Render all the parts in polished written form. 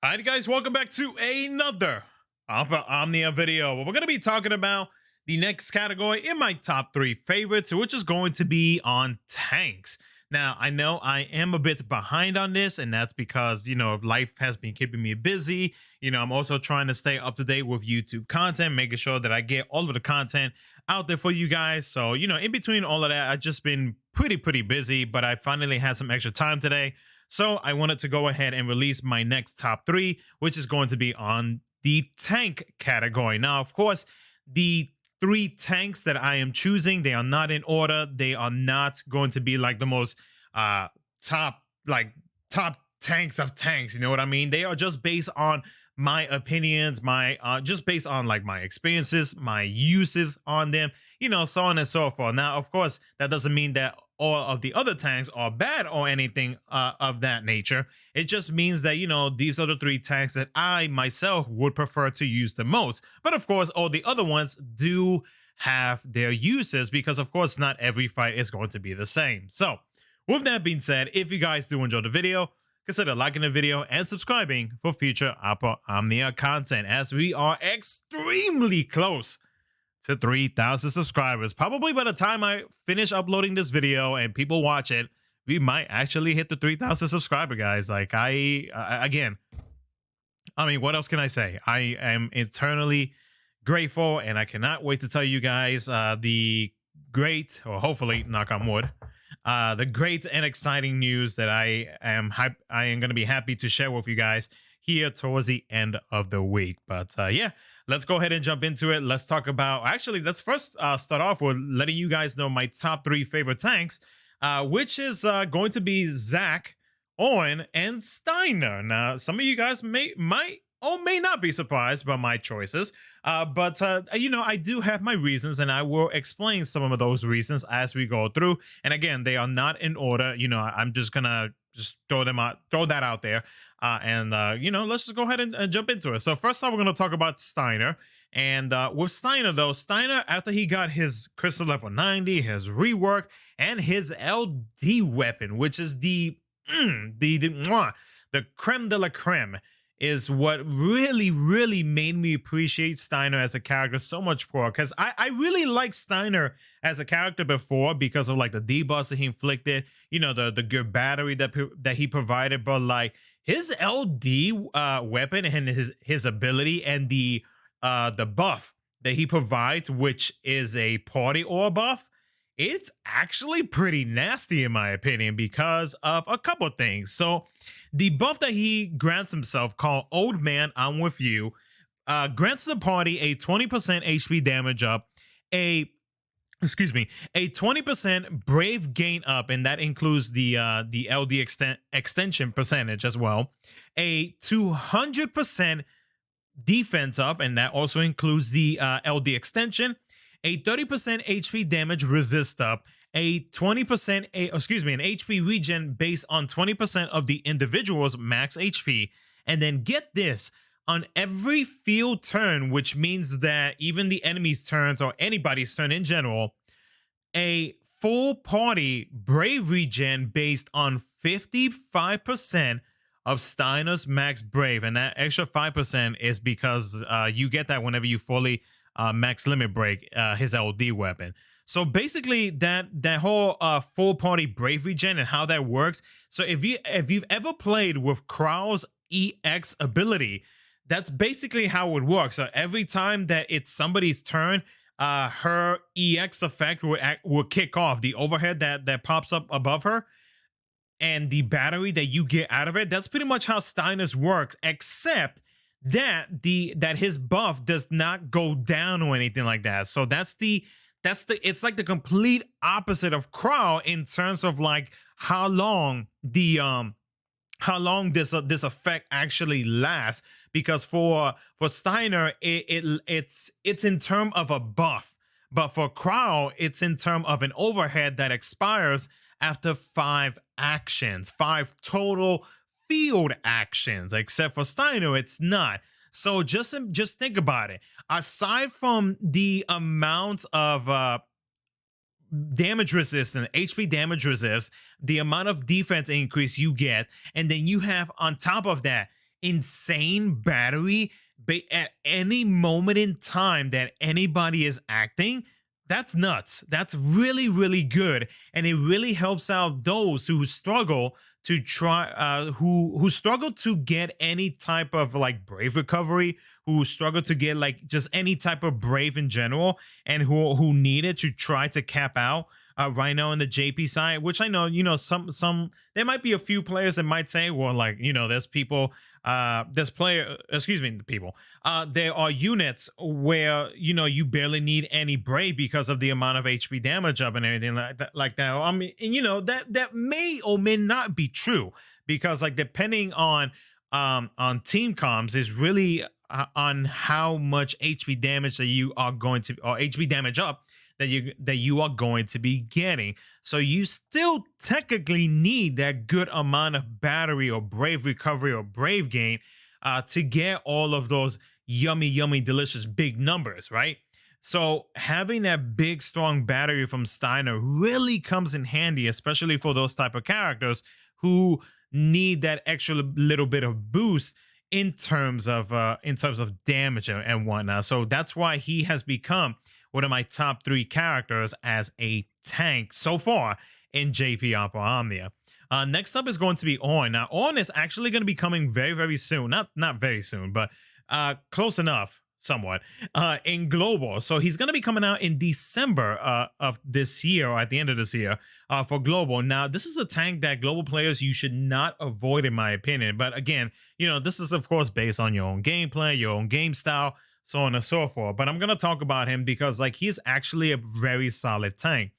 Alright guys, welcome back to another Omnia video. We're going to be talking about the next category in my top 3 favorites, which is going to be on tanks. Now, I know I am a bit behind on this, and that's because, life has been keeping me busy. I'm also trying to stay up to date with YouTube content, making sure that I get all of the content out there for you guys. So, in between all of that, I've just been pretty busy, but I finally had some extra time today. So I wanted to go ahead and release my next top 3, which is going to be on the tank category. Now, of course, the 3 tanks that I am choosing, they are not in order. They are not going to be like the most top tanks of tanks. You know what I mean? They are just based on my opinions, just based on like my experiences, my uses on them, so on and so forth. Now, of course, that doesn't mean that all of the other tanks are bad or anything of that nature. It just means that, these are the 3 tanks that I myself would prefer to use the most. But of course, all the other ones do have their uses because, of course, not every fight is going to be the same. So with that being said, if you guys do enjoy the video, consider liking the video and subscribing for future Omnia content, as we are extremely close to 3,000 subscribers. Probably by the time I finish uploading this video and people watch it, we might actually hit the 3,000 subscriber, guys. Like again, I mean, what else can I say? I am eternally grateful, and I cannot wait to tell you guys the great, or hopefully, knock on wood, the great and exciting news that I am going to be happy to share with you guys here towards the end of the week. But yeah, let's go ahead and jump into it. Let's talk about, actually, let's first start off with letting you guys know my top 3 favorite tanks, which is going to be Zach, Owen, and Steiner. Now, some of you guys might or may not be surprised by my choices, but I do have my reasons, and I will explain some of those reasons as we go through. And again, they are not in order. I'm just gonna throw that out there, and let's just go ahead and jump into it. So first off, we're gonna talk about Steiner. And with Steiner, though, after he got his crystal level 90, his rework, and his LD weapon, which is the creme de la creme, is what really made me appreciate Steiner as a character so much more. Because I really liked Steiner as a character before because of like the debuffs that he inflicted, the good battery that he provided, but like his LD weapon and his ability and the buff that he provides, which is a party ore buff, it's actually pretty nasty in my opinion because of a couple things. So the buff that he grants himself, called Old Man, I'm With You, grants the party a 20% HP damage up, a 20% brave gain up, and that includes the LD extension percentage as well, a 200% defense up, and that also includes the LD extension, a 30% HP damage resist up, a 20% an HP regen based on 20% of the individual's max HP, and then get this, on every field turn, which means that even the enemy's turns or anybody's turn in general, a full party brave regen based on 55% of Steiner's max brave, and that extra 5% is because you get that whenever you fully max limit break his LD weapon. So basically, that whole full party brave regen and how that works. So if you've ever played with Krau's EX ability, that's basically how it works. So every time that it's somebody's turn, her EX effect will kick off. The overhead that pops up above her and the battery that you get out of it. That's pretty much how Steiner's works, except that his buff does not go down or anything like that. So it's like the complete opposite of Krau in terms of like how long this effect actually lasts. Because for Steiner, it's in term of a buff, but for Krau, it's in term of an overhead that expires after 5 actions, 5 total field actions. Except for Steiner, it's not. So just think about it. Aside from the amount of damage resistance, HP damage resist, the amount of defense increase you get, and then you have on top of that insane battery at any moment in time that anybody is acting, that's nuts. That's really, really good. And it really helps out those who struggle to try who struggle to get any type of like brave recovery, who struggle to get like just any type of brave in general, and who need it to try to cap out right now in the JP side, which I know, some there might be a few players that might say, well, like, there's people, there's player, excuse me, the people, there are units where, you barely need any brave because of the amount of HP damage up and everything like that. I mean, and that may or may not be true, because like depending on team comms is really on how much HP damage that you are going to, or HP damage up that you are going to be getting. So you still technically need that good amount of battery or brave recovery or brave gain to get all of those yummy, yummy, delicious big numbers, right? So having that big, strong battery from Steiner really comes in handy, especially for those type of characters who need that extra little bit of boost in terms of damage and whatnot. So that's why he has become one of my top 3 characters as a tank so far in DFFOO. Next up is going to be On. Now, On is actually going to be coming very, very soon. Not very soon, but close enough, somewhat, in Global. So he's going to be coming out in December of this year, or at the end of this year, for Global. Now, this is a tank that Global players, you should not avoid, in my opinion. But again, this is, of course, based on your own gameplay, your own game style, so on and so forth. But I'm going to talk about him because like he's actually a very solid tank.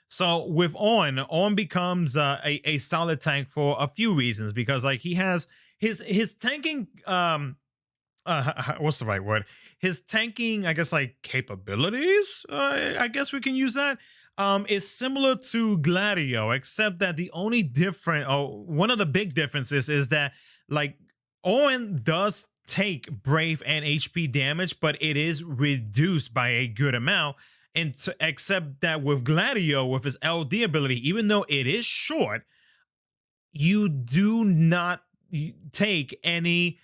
So with On becomes a solid tank for a few reasons, because like he has his tanking what's the right word? His tanking, I guess, like capabilities, I guess we can use that, is similar to Gladio, except that the only one of the big differences is that like On does take brave and HP damage, but it is reduced by a good amount. And except that with Gladio, with his LD ability, even though it is short, you do not take any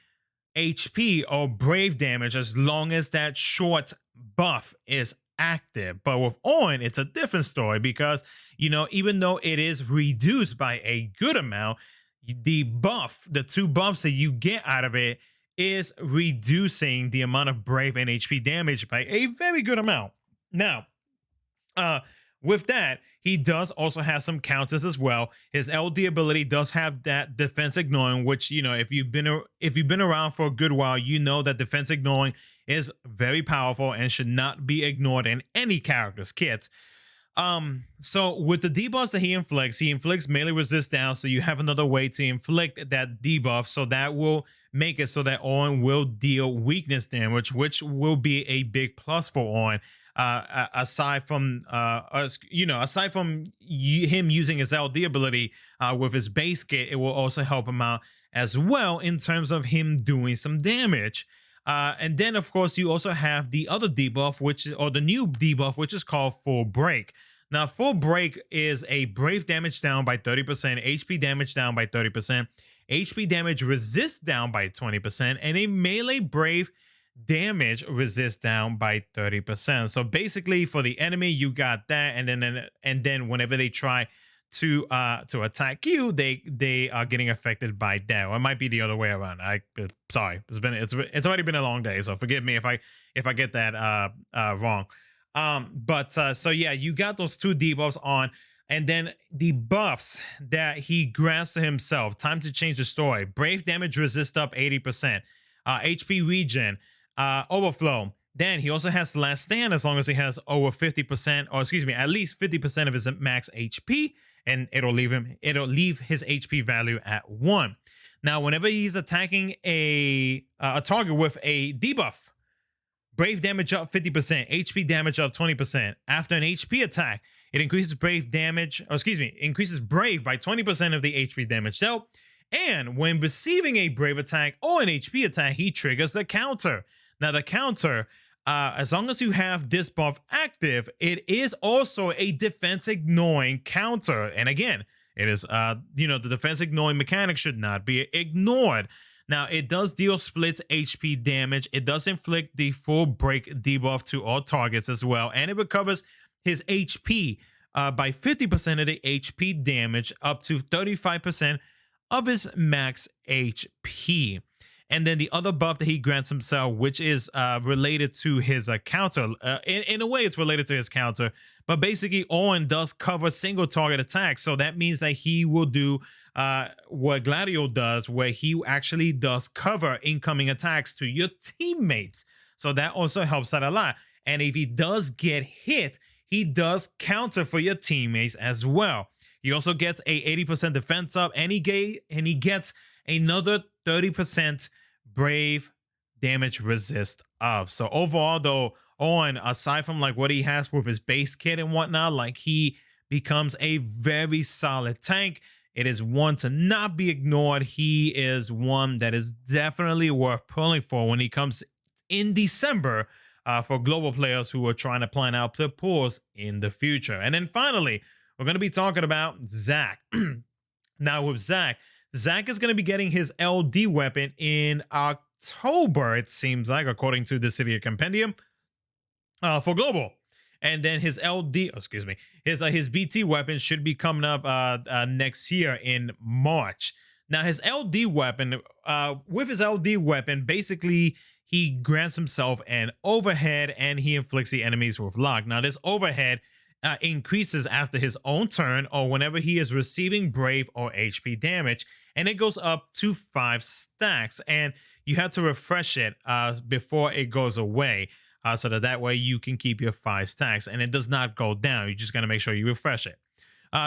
HP or brave damage as long as that short buff is active. But with On, it's a different story, because even though it is reduced by a good amount, the 2 buffs that you get out of it is reducing the amount of brave and HP damage by a very good amount. Now, with that, he does also have some counters as well. His LD ability does have that defense ignoring, which, if you've been around for a good while, that defense ignoring is very powerful and should not be ignored in any character's kit. So with the debuffs that he inflicts melee resist down, so you have another way to inflict that debuff, so that will make it so that On will deal weakness damage, which will be a big plus for On. Aside from him using his LD ability with his base kit, it will also help him out as well in terms of him doing some damage. And then, of course, you also have the other debuff, the new debuff, which is called Full Break. Now, Full Break is a brave damage down by 30%, HP damage down by 30%, HP damage resist down by 20%, and a melee brave damage resist down by 30%. So basically, for the enemy, you got that, and then whenever they try to attack you, they are getting affected by that. Or it might be the other way around. Sorry, it's already been a long day, so forgive me if I get that wrong. So yeah, you got those 2 debuffs on, and then the buffs that he grants to himself. Time to change the story. Brave damage resist up 80%. HP regen, overflow. Then he also has Last Stand as long as he has over 50%, or excuse me, at least 50% of his max HP, and it'll leave his HP value at 1. Now, whenever he's attacking a target with a debuff, brave damage up 50%, HP damage up 20%. After an HP attack, it increases brave damage, increases brave by 20% of the HP damage dealt. And when receiving a brave attack or an HP attack, he triggers the counter. Now, the counter, as long as you have this buff active, it is also a defense ignoring counter. And again, it is, the defense ignoring mechanic should not be ignored. Now, it does deal split HP damage. It does inflict the full break debuff to all targets as well. And it recovers his HP by 50% of the HP damage up to 35% of his max HP. And then the other buff that he grants himself, which is related to his counter. In a way, it's related to his counter. But basically, Owen does cover single target attacks. So that means that he will do what Gladio does, where he actually does cover incoming attacks to your teammates. So that also helps out a lot. And if he does get hit, he does counter for your teammates as well. He also gets a 80% defense up, and he gets another 30% brave damage resist up. So overall, though, Owen, aside from like what he has with his base kit and whatnot, like he becomes a very solid tank. It is one to not be ignored. He is one that is definitely worth pulling for when he comes in December for global players who are trying to plan out their pools in the future. And then finally, we're going to be talking about Zach. Now with Zach is going to be getting his LD weapon in October, it seems like, according to the Dissidia Compendium for global. And then his his BT weapon should be coming up next year in March. Now his LD weapon, with his LD weapon, basically he grants himself an overhead and he inflicts the enemies with luck. Now this overhead increases after his own turn or whenever he is receiving brave or HP damage, and it goes up to 5 stacks, and you have to refresh it before it goes away, so that way you can keep your 5 stacks, and it does not go down. You just got to make sure you refresh it.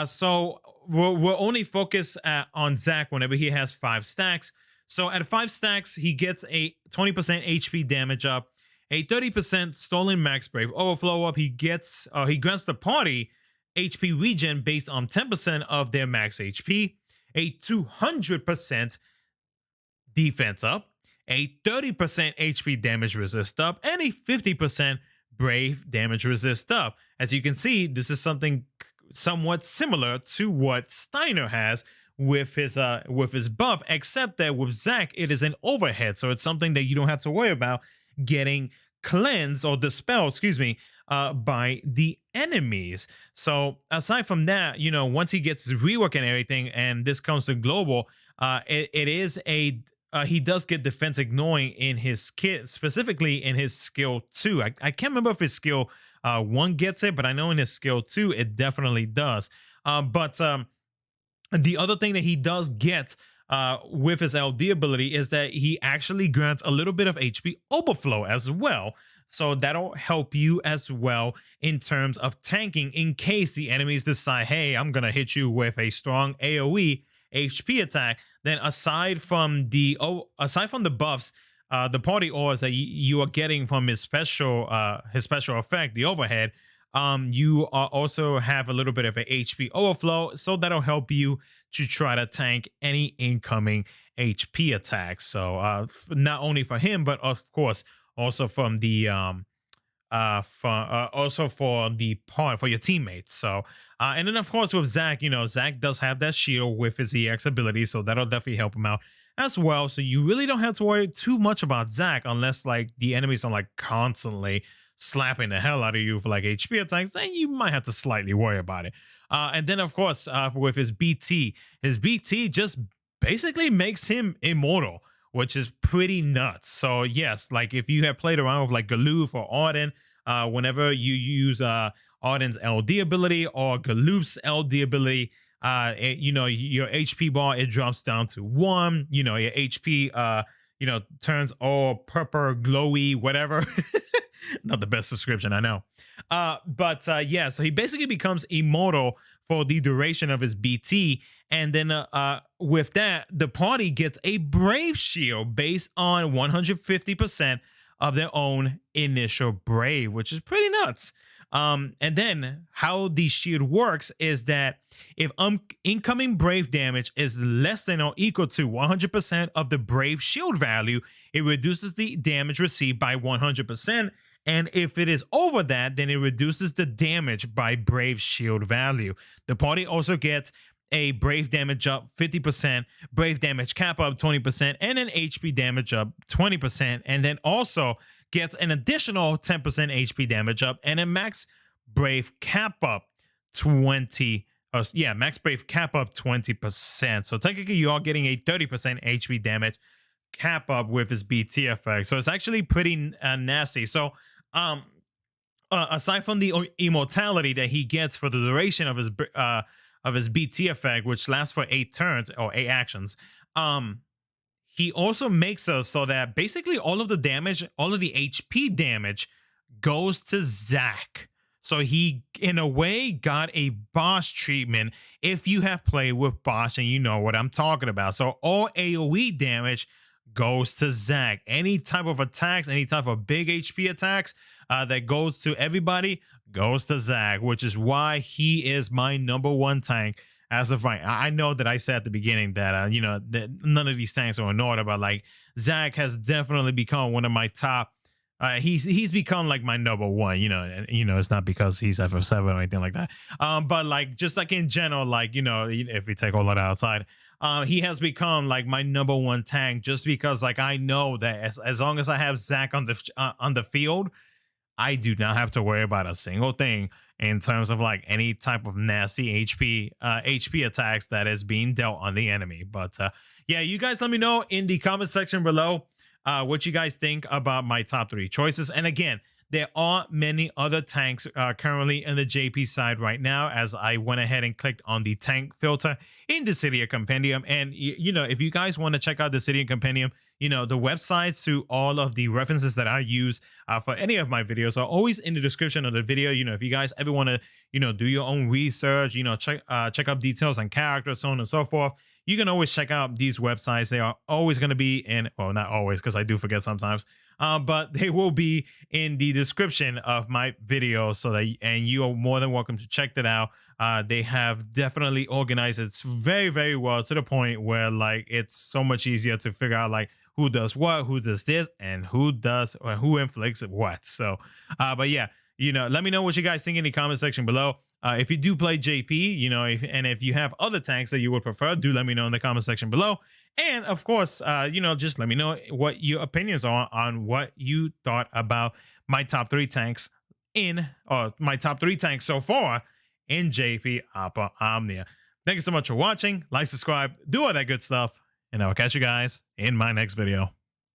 So we'll only focus on Zach whenever he has 5 stacks. So at 5 stacks, he gets a 20% HP damage up, a 30% stolen max brave overflow up. He grants the party HP regen based on 10% of their max HP, a 200% defense up, a 30% HP damage resist up, and a 50% brave damage resist up. As you can see, this is something somewhat similar to what Steiner has with his buff, except that with Zach, it is an overhead. So it's something that you don't have to worry about getting cleansed or dispelled, by the enemies. So aside from that, once he gets rework and everything, and this comes to global, he does get defense ignoring in his kit, specifically in his skill 2. I can't remember if his skill 1 gets it, but I know in his skill 2 it definitely does. But the other thing that he does get with his LD ability is that he actually grants a little bit of HP overflow as well. So that'll help you as well in terms of tanking in case the enemies decide, hey, I'm going to hit you with a strong AoE HP attack. Then aside from the buffs, the party ores that you are getting from his special effect, the overhead, you also have a little bit of an HP overflow, so that'll help you to try to tank any incoming HP attacks. So not only for him, but of course also from the also for your teammates. So and then of course with Zach, Zach does have that shield with his EX ability, so that'll definitely help him out as well. So you really don't have to worry too much about Zach unless like the enemies are like constantly slapping the hell out of you for like HP attacks, then you might have to slightly worry about it. And then of course with his BT just basically makes him immortal, which is pretty nuts. So yes, like if you have played around with like Galoof or Arden, whenever you use Arden's LD ability or Galoof's LD ability, your HP bar, it drops down to 1. Your HP turns all purple, glowy, whatever. Not the best description, I know. But yeah, so he basically becomes immortal for the duration of his BT. And then with that, the party gets a brave shield based on 150% of their own initial brave, which is pretty nuts. And then how the shield works is that if incoming brave damage is less than or equal to 100% of the brave shield value, it reduces the damage received by 100%. And if it is over that, then it reduces the damage by brave shield value. The party also gets a brave damage up 50%, brave damage cap up 20%, and an HP damage up 20%, and then also gets an additional 10% HP damage up and a max brave cap up 20. Yeah, max brave cap up 20%. So technically, you are getting a 30% HP damage cap up with his BT effect. So it's actually pretty nasty. So aside from the immortality that he gets for the duration of his BT effect, which lasts for 8 turns or 8 actions, he also makes us so that basically all of the damage, all of the HP damage goes to Zack. So he, in a way, got a Bosch treatment if you have played with Bosch and you know what I'm talking about. So all AoE damage goes to Zack. Any type of attacks, any type of big HP attacks that goes to everybody goes to Zack, which is why he is my #1 tank as of right. I know that I said at the beginning that, you know, that none of these tanks are in order, but like Zack has definitely become one of my top. He's become like my #1, you know, and you know, it's not because he's FF7 or anything like that. But like, just like in general, like, you know, if we take all that outside, he has become like my #1 tank just because like I know that as long as I have Zack on the field, I do not have to worry about a single thing in terms of like any type of nasty HP attacks that is being dealt on the enemy. But yeah, you guys let me know in the comment section below what you guys think about my top 3 choices. And again, there are many other tanks currently in the JP side right now, as I went ahead and clicked on the tank filter in the Dissidia Compendium. And, you know, if you guys want to check out the Dissidia Compendium, you know, the websites to all of the references that I use for any of my videos are always in the description of the video. You know, if you guys ever want to, you know, do your own research, you know, check up details on characters, so on and so forth, you can always check out these websites. They are always going to be in, well, not always, because I do forget sometimes, but they will be in the description of my video, so that, and you are more than welcome to check that out. They have definitely organized it very, very well, to the point where like it's so much easier to figure out like who does what, who does this, and who does or who inflicts what. So, but yeah, you know, let me know what you guys think in the comment section below. If you do play JP, you know, if you have other tanks that you would prefer, do let me know in the comment section below. And of course, you know, just let me know what your opinions are on what you thought about my top 3 tanks my top 3 tanks so far in DFFOO. Thank you so much for watching. Like, subscribe, do all that good stuff, and I'll catch you guys in my next video.